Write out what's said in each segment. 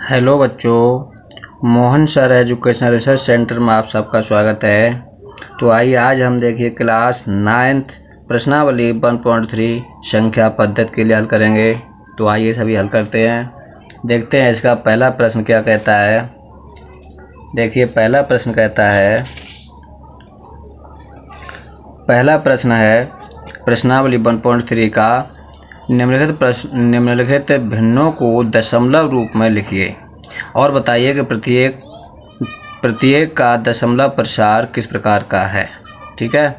Hello बच्चों, Mohan sir educational research centre में आप सबका स्वागत है। तो आइए आज हम देखिए क्लास 9th प्रश्नावली 1.3 संख्या पद्धति के लिए हल करेंगे। तो आइए सभी हल करते हैं। देखते हैं इसका पहला प्रश्न क्या कहता है। देखिए पहला प्रश्न कहता है, पहला प्रश्न है प्रश्नावली 1.3 का निम्नलिखित भिन्नों को दशमलव रूप में लिखिए और बताइए कि प्रत्येक का दशमलव प्रसार किस प्रकार का है। ठीक है,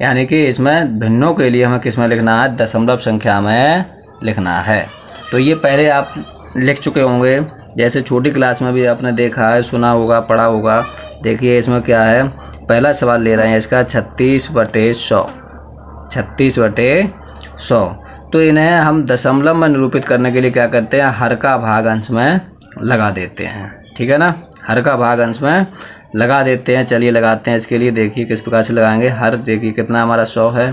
यानी कि इसमें भिन्नों के लिए हमें किस में लिखना है, दशमलव संख्या में लिखना है। तो ये पहले आप लिख चुके होंगे, जैसे छोटी क्लास में भी आपने देखा है, सुना होगा, पढ़ा होगा। देखिए इसमें क्या है, पहला सवाल ले रहे हैं इसका 36/100, 36/100। तो इन्हें हम दशमलव में निरूपित करने के लिए क्या करते हैं, हर का भाग अंश में लगा देते हैं। ठीक है ना, हर का भाग अंश में लगा देते हैं। चलिए लगाते हैं इसके लिए। देखिए किस प्रकार से लगाएंगे। हर देखिए कितना हमारा 100 है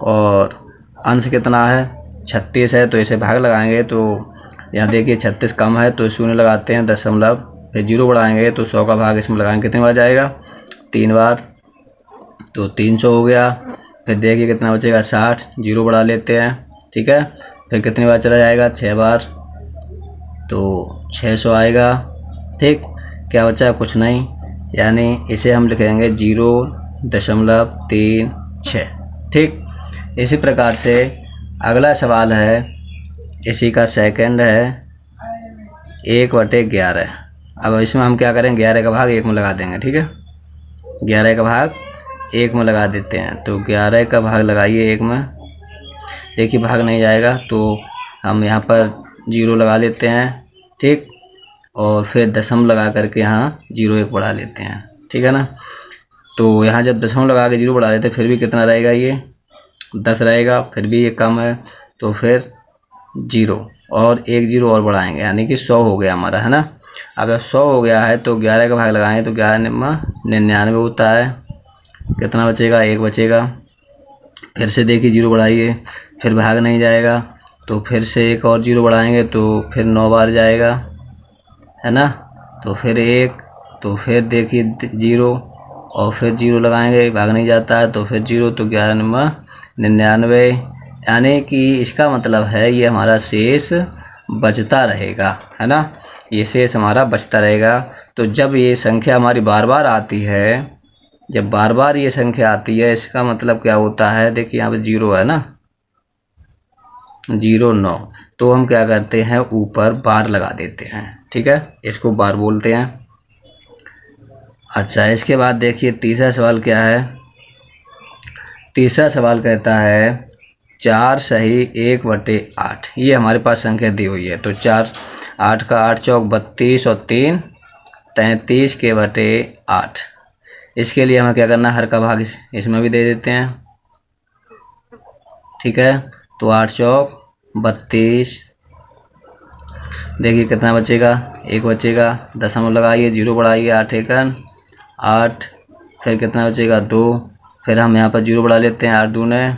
और अंश कितना है, 36 है, तो इसे भाग लगाएंगे। तो यहाँ देखिए 36 कम है तो शून्य लगाते हैं, दशमलव, फिर 0 बढ़ाएंगे तो 100 का भाग इसमें लगाएंगे। कितनी बार जाएगा, 3 बार, तो 300 हो गया। फिर देखिए कितना बचेगा, 60, 0 बढ़ा लेते हैं। ठीक है, फिर कितनी बार चला जाएगा, 6 बार, तो 600 आएगा। ठीक, क्या बचा, कुछ नहीं, यानी इसे हम लिखेंगे 0.36। ठीक, इसी प्रकार से अगला सवाल है, इसी का सेकंड है 1/11। अब इसमें हम क्या करेंगे, 11 का भाग 1 में लगा देंगे। ठीक है, 11 का भाग 1 में लगा देते हैं। तो 11 का भाग लगाइए 1 में, देखिए भाग नहीं जाएगा तो हम यहाँ पर 0 लगा लेते हैं। ठीक, और फिर दशम लगा करके यहाँ 0 बढ़ा लेते हैं। ठीक है ना, तो यहाँ जब दशम लगा के 0 बढ़ा लेते हैं फिर भी कितना रहेगा, ये 10 रहेगा, फिर भी ये कम है, तो फिर 0 और 1 0 और बढ़ाएंगे, यानी कि 100 हो गया हमारा, है ना। अगर 100 हो गया है तो 11 का भाग लगाएंगे तो 11 में 99 होता है। कितना बचेगा, 1 बचेगा। फिर से देखिए 0 बढ़ाइए, फिर भाग नहीं जाएगा, तो फिर से 1 और 0 बढ़ाएंगे तो फिर 9 बार जाएगा, है ना। तो फिर 1, तो फिर देखिए 0 और फिर 0 लगाएंगे, भाग नहीं जाता है, तो फिर 0, तो 11 में 99, यानी कि इसका मतलब है ये हमारा शेष बचता रहेगा, है ना। ये शेष हमारा बचता रहेगा। तो जब ये संख्या हमारी बार बार आती है, जब बार बार ये संख्या आती है, इसका मतलब क्या होता है, देखिए यहाँ पे 0 है ना, 0 9, तो हम क्या करते हैं, ऊपर बार लगा देते हैं। ठीक है, इसको बार बोलते हैं। अच्छा, इसके बाद देखिए तीसरा सवाल क्या है। तीसरा सवाल कहता है 4 सही 1/8। ये हमारे पास संख्या दी हुई है, तो 4, 8 का 8 चौक 32 और 3 33 के बटे 8। इसके लिए हमें क्या करना है, हर का भाग इसमें भी दे देते हैं। ठीक है, तो 8 चौक 32, देखिए कितना बचेगा, 1 बचेगा, दशमलव लगाइए, 0 बढ़ाइए, 8 एकन 8, फिर कितना बचेगा, 2, फिर हम यहाँ पर 0 बढ़ा लेते हैं, 8 दूने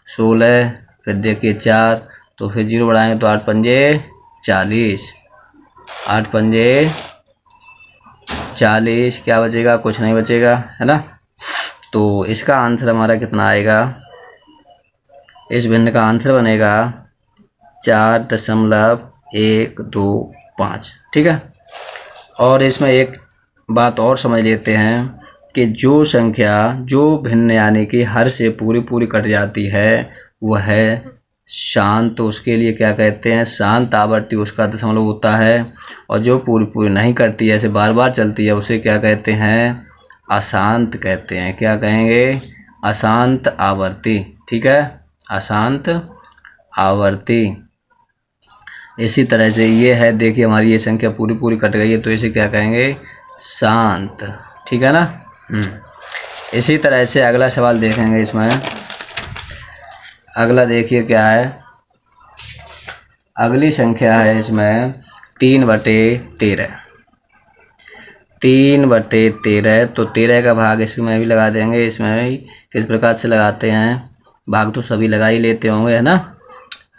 16, फिर देखिए 4, तो फिर 0 बढ़ाएंगे तो 8 पंजे 40, 8 पंजे 40, क्या बचेगा, कुछ नहीं बचेगा, है ना। तो इसका आंसर हमारा कितना आएगा, इस भिन्न का आंसर बनेगा 4.125। ठीक है, और इसमें एक बात और समझ लेते हैं कि जो संख्या, जो भिन्न यानी कि हर से पूरी कट जाती है वह है शांत, तो उसके लिए क्या कहते हैं, शांत आवर्ती उसका दशमलव होता है। और जो पूरी नहीं करती है, ऐसे बार बार चलती है, उसे क्या कहते हैं, अशांत कहते हैं। क्या कहेंगे, अशांत आवर्ती। ठीक है, अशांत आवर्ती। इसी तरह से ये है, देखिए हमारी ये संख्या पूरी कट गई है, तो इसे क्या कहेंगे, शांत। ठीक है ना। इसी तरह से अगला सवाल देखेंगे। इसमें अगला देखिए क्या है, अगली संख्या है इसमें 3/13। 3/13, तो 13 का भाग इसमें भी लगा देंगे। इसमें भी किस प्रकार से लगाते हैं, भाग तो सभी लगा ही लेते होंगे, है ना।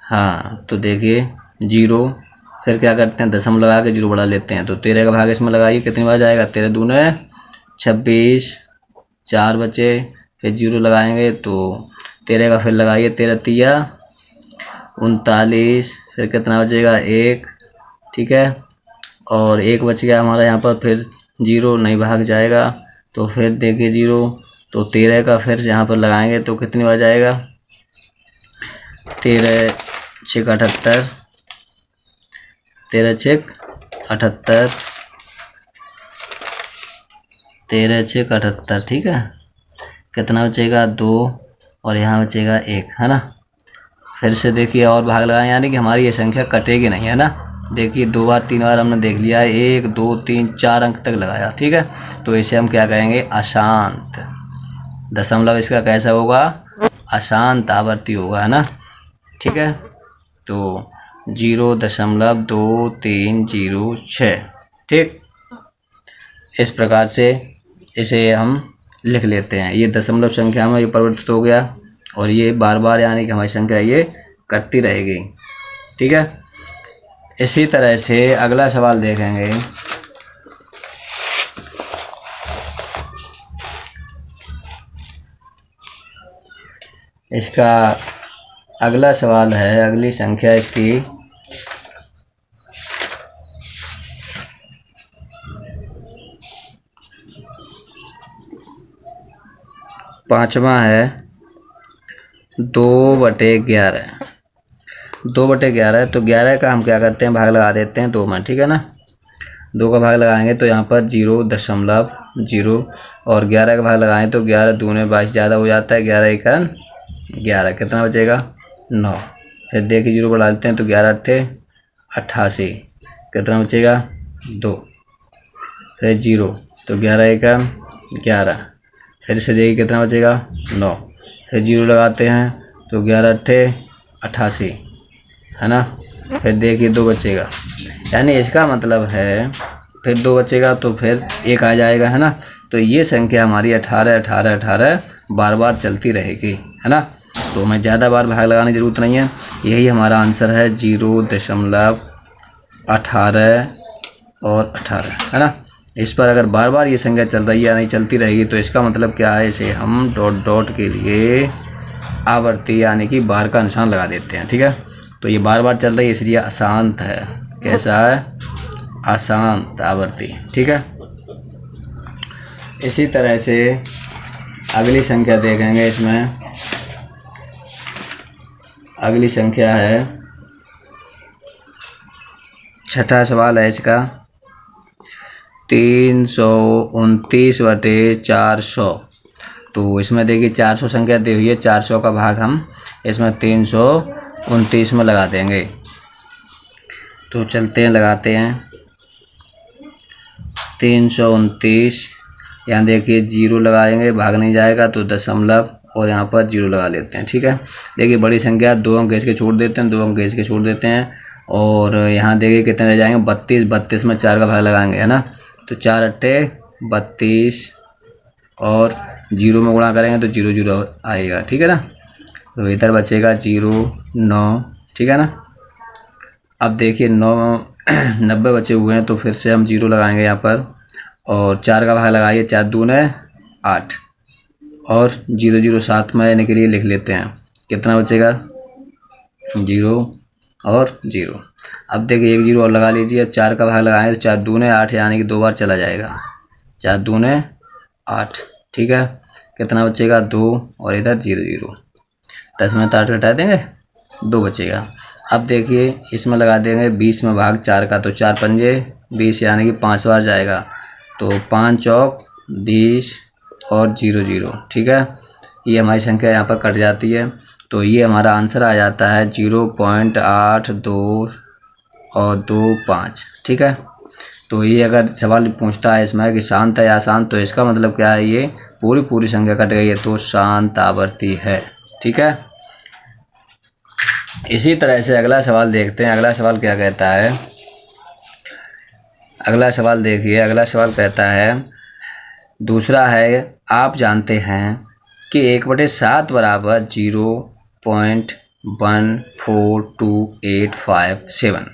हाँ, तो देखिए 0 फिर क्या करते हैं, दशमलव लगा के जीरो बढ़ा लेते हैं। तो 13 का भाग इसमें लगाइए, कितनी बार जाएगा, 13 दूने 26, 4 बचे, फिर जीरो लगाएंगे तो 13 का फिर लगाइए, 13 तिया 39, फिर कितना बचेगा 1, ठीक है। और 1 बच गया हमारा यहाँ पर, फिर जीरो नहीं भाग जाएगा तो फिर देखिए जीरो, तो 13 का फिर यहाँ पर लगाएंगे तो कितनी बार जाएगा, 13 छक 78, 13 छक 78, 13 छक 78, ठीक है। कितना बचेगा 2 और यहाँ बचेगा 1, है ना। फिर से देखिए और भाग लगाएं, यानी कि हमारी ये संख्या कटेगी नहीं, है ना। देखिए 2 बार 3 बार हमने देख लिया है, 1 2 3 4 अंक तक लगाया, ठीक है। तो इसे हम क्या कहेंगे, अशांत दशमलव। इसका कैसा होगा, अशांत आवर्ती होगा, है ना, ठीक है। तो 0.2306, ठीक। इस प्रकार से इसे हम लिख लेते हैं। ये दशमलव संख्या में ये परिवर्तित हो गया और ये बार बार यानी कि हमारी संख्या ये कटती रहेगी, ठीक है। इसी तरह से अगला सवाल देखेंगे। इसका अगला सवाल है, अगली संख्या इसकी 5वां है 2/11। 2/11, तो 11 का हम क्या करते हैं, भाग लगा देते हैं 2 में, ठीक है ना। 2 का भाग लगाएंगे तो यहाँ पर 0.0 और 11 का भाग लगाएं तो 11 दूने 22 ज़्यादा हो जाता है, 11 1 11, कितना बचेगा 9। फिर देखिए जीरो बढ़ा लेते हैं तो 11 8 88, कितना बचेगा 2, फिर जीरो तो 11 1 11, फिर से देखिए कितना बचेगा 9, फिर जीरो लगाते हैं तो 11 8 88, है ना। फिर देखिए 2 बचेगा, यानी इसका मतलब है फिर 2 बचेगा तो फिर 1 आ जाएगा, है ना। तो ये संख्या हमारी 18 18 18 बार बार चलती रहेगी, है ना। तो हमें ज़्यादा बार भाग लगाने की ज़रूरत नहीं है। यही हमारा आंसर है 0.18 और 18, है ना। इस पर अगर बार बार ये संख्या चल रही है या नहीं चलती रहेगी तो इसका मतलब क्या है, इसे हम डॉट डॉट के लिए आवर्ती यानी कि बार का निशान लगा देते हैं, ठीक है। तो ये बार बार चल रही है इसलिए अशांत है। कैसा है, अशांत आवर्ती, ठीक है। इसी तरह से अगली संख्या देखेंगे। इसमें अगली संख्या है, छठा सवाल है इसका 329/400। तो इसमें देखिए 400 संख्या दी हुई है, 400 का भाग हम इसमें 329 में लगा देंगे। तो चलते हैं लगाते हैं 329, यहाँ देखिए जीरो लगाएंगे, भाग नहीं जाएगा तो दशमलव और यहाँ पर जीरो लगा लेते हैं, ठीक है। देखिए बड़ी संख्या 2 अंक घिस के छोड़ देते हैं, 2 अंक घिस के छोड़ देते हैं और यहाँ देखिए कितने रह जाएंगे 32, 32 में 4 का भाग लगाएंगे, है ना। तो 4 8 32 और जीरो में गुणा करेंगे तो 0 0 आएगा, ठीक है ना। तो इधर बचेगा 0 9, ठीक है ना। अब देखिए 90 बचे हुए हैं तो फिर से हम जीरो लगाएंगे यहाँ पर और 4 का भाग लगाइए, 4 दूने 8 और 0 0 साथ में आने के लिए लिख लेते हैं, कितना बचेगा 0 और 0। अब देखिए 1 0 और लगा लीजिए, 4 का भाग लगाएंगे तो 4 दूने 8 यानी कि 2 बार चला जाएगा, 4 दूने 8, ठीक है। कितना बचेगा 2 और इधर 0 0, 10 में 8 घटा देंगे 2 बचेगा। अब देखिए इसमें लगा देंगे 20 में भाग 4 का, तो 4 पंजे 20 यानी कि 5 बार जाएगा, तो 5 चौक 20 और 0 0, ठीक है। ये हमारी संख्या यहाँ पर कट जाती है तो ये हमारा आंसर आ जाता है 0.82 और 25, ठीक है। तो ये अगर सवाल पूछता है इसमें कि शांत है या अशांत, तो इसका मतलब क्या है, ये पूरी संख्या कट गई है तो शांत आवर्ती है, ठीक है। इसी तरह से अगला सवाल देखते हैं। अगला सवाल क्या कहता है, अगला सवाल देखिए। अगला सवाल कहता है, दूसरा है, आप जानते हैं कि 1/7 बराबर 0.14287।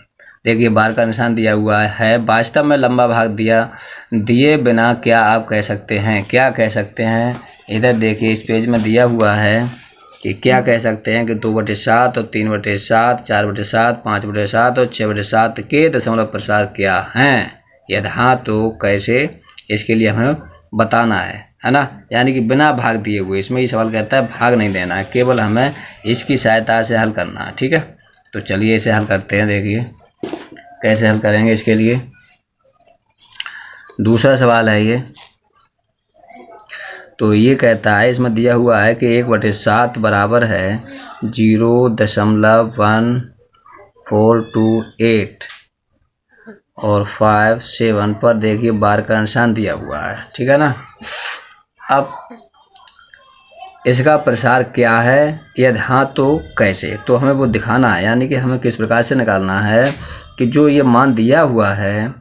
देखिए बार का निशान दिया हुआ है। वास्तव में लंबा भाग दिए बिना क्या आप कह सकते हैं, क्या कह सकते हैं। इधर देखिए इस पेज में दिया हुआ है कि क्या कह सकते हैं कि 2/7 और 3/7, 4/7, 5/7 और 6/7 के दशमलव प्रसार क्या हैं। यदि हाँ तो कैसे, इसके लिए हमें बताना है ना। यानी कि बिना भाग दिए हुए, इसमें ये सवाल कहता है भाग नहीं देना है, केवल हमें इसकी सहायता से हल करना है। ठीक है, तो चलिए इसे हल करते हैं। देखिए कैसे हल करेंगे इसके लिए। दूसरा सवाल है ये, तो ये कहता है, इसमें दिया हुआ है कि 1/7 बराबर है 0.1428 और 5, 7 पर देखिए बार का निशान दिया हुआ है। ठीक है ना। अब इसका प्रसार क्या है, यदि हाँ तो कैसे, तो हमें वो दिखाना है। यानी कि हमें किस प्रकार से निकालना है कि जो ये मान दिया हुआ है,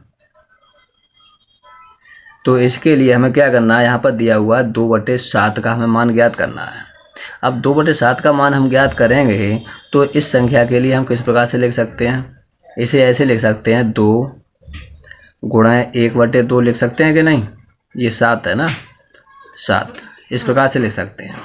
तो इसके लिए हमें क्या करना है, यहाँ पर दिया हुआ 2/7 का हमें मान ज्ञात करना है। अब 2/7 का मान हम ज्ञात करेंगे तो इस संख्या के लिए हम किस प्रकार से लिख सकते हैं, इसे ऐसे लिख सकते हैं 2 गुणा 1/2 लिख सकते हैं कि नहीं। ये 7 है ना, 7, इस प्रकार से लिख सकते हैं।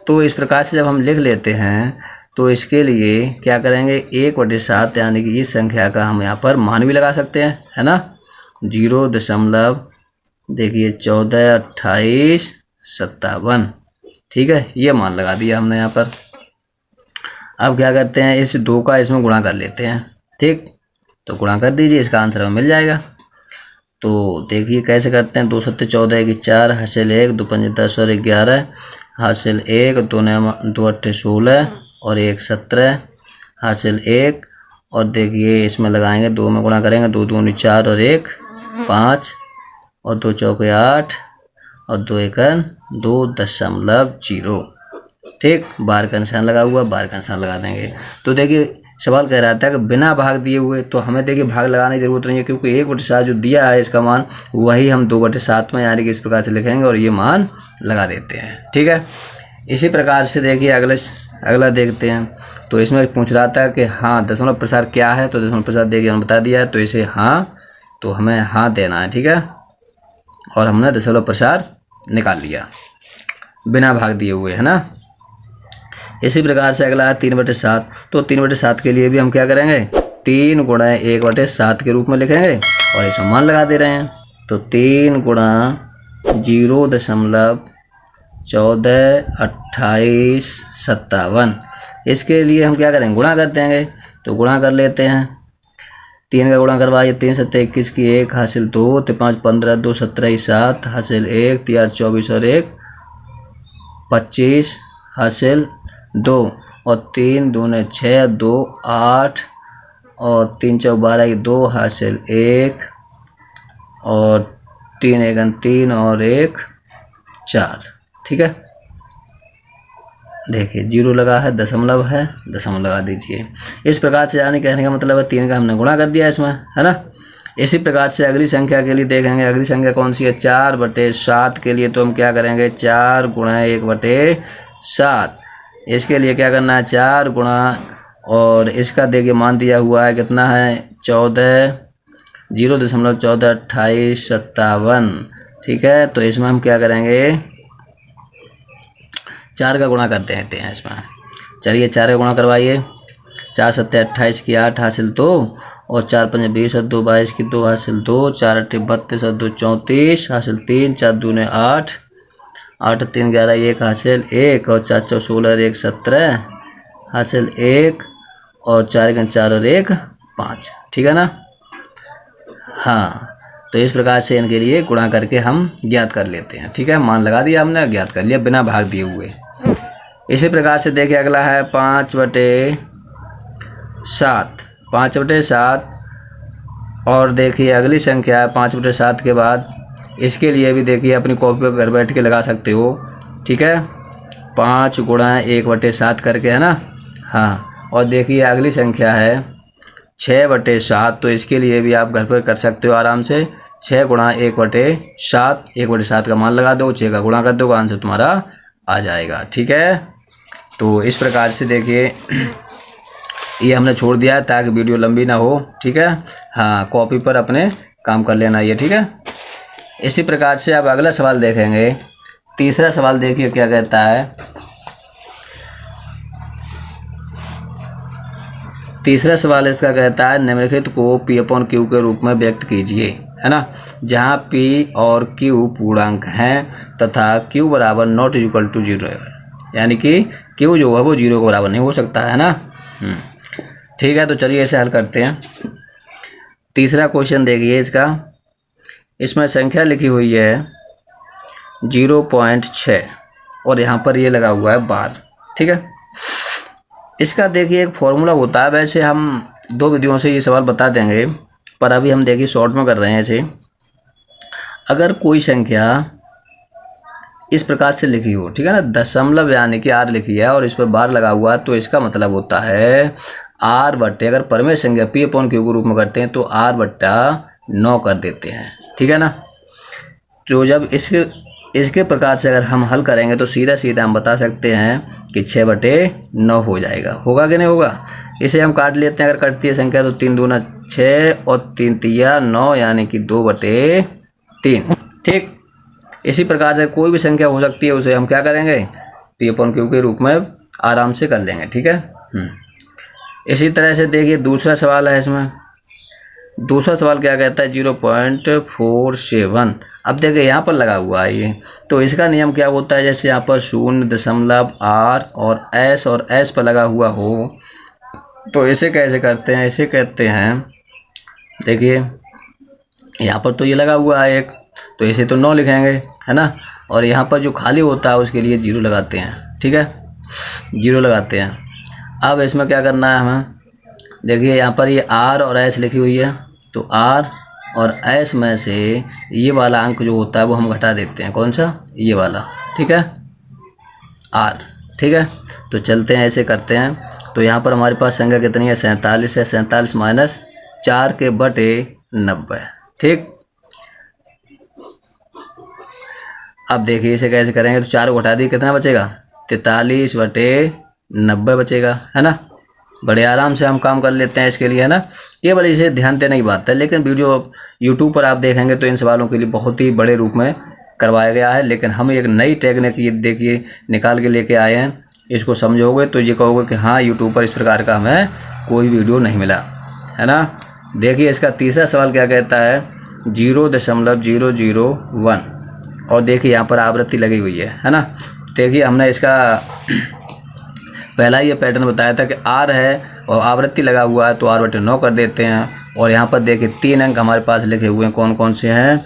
तो इस प्रकार से जब हम लिख लेते हैं तो इसके लिए क्या करेंगे, 1/7 यानी कि इस संख्या का हम यहाँ पर मान भी लगा सकते हैं, है ना। 0.142857। ठीक है, ये मान लगा दिया हमने यहाँ पर। अब क्या करते हैं, इस 2 का इसमें गुणा कर लेते हैं। ठीक, तो गुणा कर दीजिए, इसका आंसर हमें मिल जाएगा। तो देखिए कैसे करते हैं। 2 7 14 की 4 हासिल 1, 2 5 10 और 11 हासिल 1, 2 8 16 और 1 17 हासिल 1। और देखिए इसमें लगाएंगे, 2 में गुणा करेंगे, 2 दूनी 4 और 1 5 और 2 चौके 8 और 2 एकन 2.0। ठीक, बार का निशान लगा हुआ, बार का निशान लगा देंगे। तो देखिए सवाल कह रहा था कि बिना भाग दिए हुए, तो हमें देखिए भाग लगाने की जरूरत नहीं है, क्योंकि 1/7 जो दिया है इसका मान, वही हम 2/7 में यानी कि इस प्रकार से लिखेंगे और ये मान लगा देते हैं। ठीक है, इसी प्रकार से देखिए अगला देखते हैं। तो इसमें पूछ रहा था कि हाँ दशमलव प्रसार क्या है, तो दशमलव प्रसार देखिए हमने बता दिया है, तो इसे हाँ, तो हमें हाँ देना है। ठीक है, और हमने दशमलव प्रसार निकाल लिया बिना भाग दिए हुए, है ना। इसी प्रकार से अगला है 3/7। तो 3/7 के लिए भी हम क्या करेंगे, 3 गुणा 1/7 के रूप में लिखेंगे और इसमें मान लगा दे रहे हैं। तो 3 गुणा 0.142857, इसके लिए हम क्या करेंगे, गुणा कर देंगे। तो गुणा कर लेते हैं, 3 का गुणा करवाइए, 3 7 21 की 1 हासिल 2, 5 15 2 17 7 हासिल 1, 3 8 24 और 1 25 हासिल 2 और 3 दूने 6 2 8 और 3 चौक 12 की 2 हासिल 1 और 3 एकन 3 और 1 4। ठीक है, देखिए 0 लगा है, दशमलव है, दशमलव लगा दीजिए। इस प्रकार से यानी कहने का मतलब है 3 का हमने गुणा कर दिया इसमें, है ना। इसी प्रकार से अगली संख्या के लिए देखेंगे। अगली संख्या कौन सी है, 4/7 के लिए तो हम क्या करेंगे, 4 गुणा 1/7। इसके लिए क्या करना है, 4 गुणा, और इसका देखिए मान दिया हुआ है कितना है, 0.142857। ठीक है, तो इसमें हम क्या करेंगे, 4 का गुणा कर देते हैं इसमें। चलिए 4 का गुणा करवाइए, 4 7 28 की 8 हासिल 2 और 4 5 20 और 2 22 की 2 हासिल 2, 4 8 32 और 2 34 हासिल 3, 4 दूने 8 8 3 11 1 हासिल 1 और 4 4 16 और 1 17 हासिल 1 और 4 4 और 1 5। ठीक है ना। हाँ, तो इस प्रकार से इनके लिए गुणा करके हम ज्ञात कर लेते हैं। ठीक है, मान लगा दिया हमने, ज्ञात कर लिया बिना भाग दिए हुए। इसी प्रकार से देखिए अगला है 5/7। 5/7 और देखिए अगली संख्या है 5/7 के बाद। इसके लिए भी देखिए अपनी कॉपी पर घर बैठ के लगा सकते हो। ठीक है, 5 गुणा 1/7 करके, है ना। हाँ, और देखिए अगली संख्या है 6/7। तो इसके लिए भी आप घर पर कर सकते हो आराम से। 6 गुणा 1/7, 1/7 का मान लगा दो, 6 का गुणा कर दो, आंसर तुम्हारा आ जाएगा। ठीक है, तो इस प्रकार से देखिए ये हमने छोड़ दिया है ताकि वीडियो लंबी ना हो, ठीक है। हाँ, कॉपी पर अपने काम कर लेना ये, ठीक है। इसी प्रकार से अब अगला सवाल देखेंगे। तीसरा सवाल देखिए क्या कहता है। तीसरा सवाल इसका कहता है निम्नलिखित को P/Q के रूप में व्यक्त कीजिए, है ना। जहाँ P और Q पूर्णांक हैं तथा Q बराबर नॉट इक्वल टू 0 है, यानी कि Q जो है वो 0 के बराबर नहीं हो सकता है ना। ठीक है, तो चलिए इसे हल करते हैं। तीसरा क्वेश्चन देखिए इसका। इसमें संख्या लिखी हुई है 0.6 और यहाँ पर ये लगा हुआ है बार, ठीक है। इसका देखिए एक फॉर्मूला होता है, वैसे हम 2 विधियों से ये सवाल बता देंगे, पर अभी हम देखिए शॉर्ट में कर रहे हैं इसे। अगर कोई संख्या इस प्रकार से लिखी हो, ठीक है ना, दशमलव यानी कि R लिखी है और इस पर बार लगा हुआ है, तो इसका मतलब होता है R बट्टे, अगर परमेय संख्या P/Q के रूप में करते हैं तो R बट्टा 9 कर देते हैं, ठीक है ना। तो जब इसके प्रकार से अगर हम हल करेंगे तो सीधा सीधा हम बता सकते हैं कि 6/9 हो जाएगा। होगा कि नहीं होगा? इसे हम काट लेते हैं। अगर कटती है संख्या तो 3 दूना 6 और 3 तिया 9, यानी कि 2/3, ठीक। इसी प्रकार से कोई भी संख्या हो सकती है, उसे हम क्या करेंगे P/Q के रूप में आराम से कर लेंगे, ठीक है। इसी तरह से देखिए दूसरा सवाल है। इसमें दूसरा सवाल क्या कहता है 0.47। अब देखिए यहाँ पर लगा हुआ है ये, तो इसका नियम क्या होता है, जैसे यहाँ पर 0.R और S पर लगा हुआ हो, तो इसे कैसे करते हैं, इसे कहते हैं, देखिए यहाँ पर तो ये लगा हुआ है एक, तो इसे तो 9 लिखेंगे, है ना। और यहाँ पर जो खाली होता है उसके लिए 0 लगाते हैं, ठीक है, 0 लगाते हैं। अब इसमें क्या करना है हमें, देखिए यहाँ पर ये R और S लिखी हुई है, तो R और S में से ये वाला अंक जो होता है वो हम घटा देते हैं। कौन सा? ये वाला, ठीक है, R, ठीक है। तो चलते हैं, ऐसे करते हैं। तो यहाँ पर हमारे पास संख्या कितनी है 47 है। 47 माइनस 4 के बटे 90, ठीक। अब देखिए इसे कैसे करेंगे, तो 4 को घटा दिए, कितना बचेगा 43/90 बचेगा, है ना। बड़े आराम से हम काम कर लेते हैं इसके लिए, है ना। केवल इसे ध्यान देने की बात है, लेकिन वीडियो यूट्यूब पर आप देखेंगे तो इन सवालों के लिए बहुत ही बड़े रूप में करवाया गया है, लेकिन हम एक नई टेक्निक ये देखिए निकाल के लेके आए हैं। इसको समझोगे तो ये कहोगे कि हाँ, यूट्यूब पर इस प्रकार का हमें कोई वीडियो नहीं मिला, है ना। देखिए इसका तीसरा सवाल क्या कहता है 0.001 और देखिए यहाँ पर आवृत्ति लगी हुई है ना। देखिए हमने इसका पहला ये पैटर्न बताया था कि R है और आवृत्ति लगा हुआ है, तो R/9 कर देते हैं। और यहाँ पर देखिए 3 अंक हमारे पास लिखे हुए हैं, कौन कौन से हैं,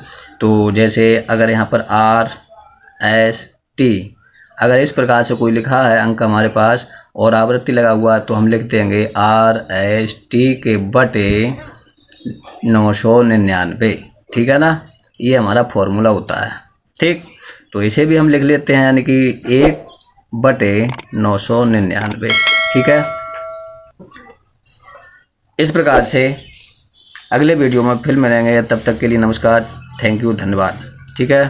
तो जैसे अगर यहाँ पर R S T, अगर इस प्रकार से कोई लिखा है अंक हमारे पास और आवृत्ति लगा हुआ है, तो हम लिख देंगे R S T के बटे 999, ठीक है ना। ये हमारा फॉर्मूला होता है, ठीक। तो इसे भी हम लिख लेते हैं, यानी कि 1/999, ठीक है। इस प्रकार से अगले वीडियो में फिर मिलेंगे। तब तक के लिए नमस्कार, थैंक यू, धन्यवाद, ठीक है।